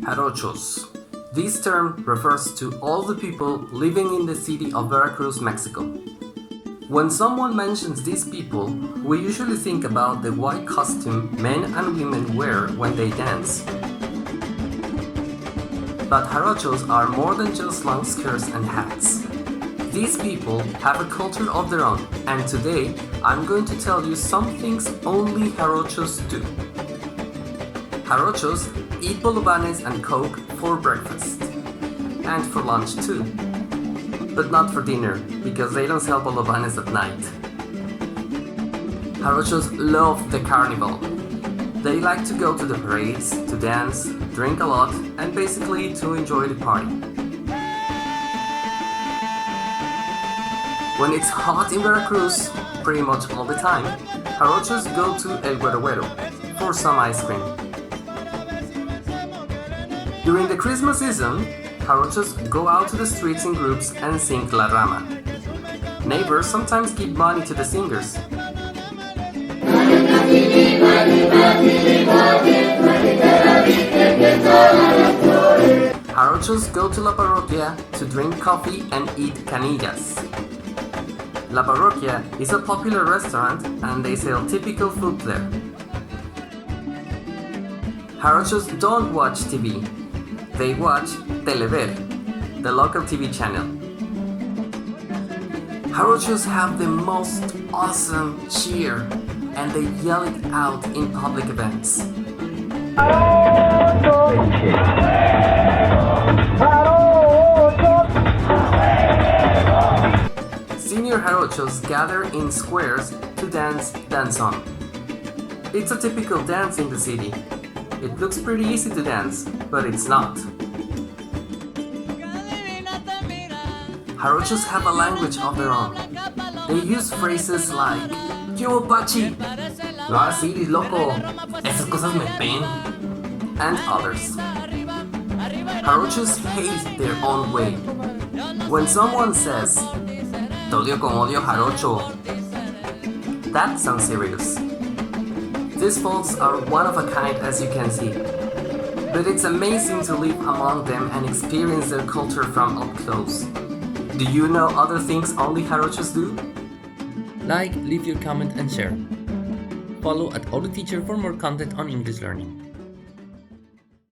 Jarochos. This term refers to all the people living in the city of Veracruz, Mexico. When someone mentions these people, we usually think about the white costume men and women wear when they dance. But Jarochos are more than just long skirts and hats. These people have a culture of their own, and today I'm going to tell you some things only Jarochos do. Jarochos eat bolovanes and coke for breakfast, and for lunch too. But not for dinner, because they don't sell bolovanes at night. Jarochos love the carnival. They like to go to the parades, to dance, drink a lot, and basically to enjoy the party. When it's hot in Veracruz, pretty much all the time, Jarochos go to El Güero for some ice cream. During the Christmas season, Jarochos go out to the streets in groups and sing La Rama. Neighbors sometimes give money to the singers. Jarochos go to La Parroquia to drink coffee and eat canillas. La Parroquia is a popular restaurant and they sell typical food there. Jarochos don't watch TV. They watch Telever, the local TV channel. Jarochos have the most awesome cheer and they yell it out in public events. Senior Jarochos gather in squares to dance danzón. It's a typical dance in the city. It looks pretty easy to dance, but it's not. Jarochos have a language of their own. They use phrases like "Yo, pachi," "No así, loco," "Esas cosas me pen," and others. Jarochos hate their own way. When someone says, "Te odio como odio Jarocho," that sounds serious. These folks are one of a kind, as you can see. But it's amazing to live among them and experience their culture from up close. Do you know other things only Jarochos do? Like, leave your comment and share. Follow @OloTeacher for more content on English learning.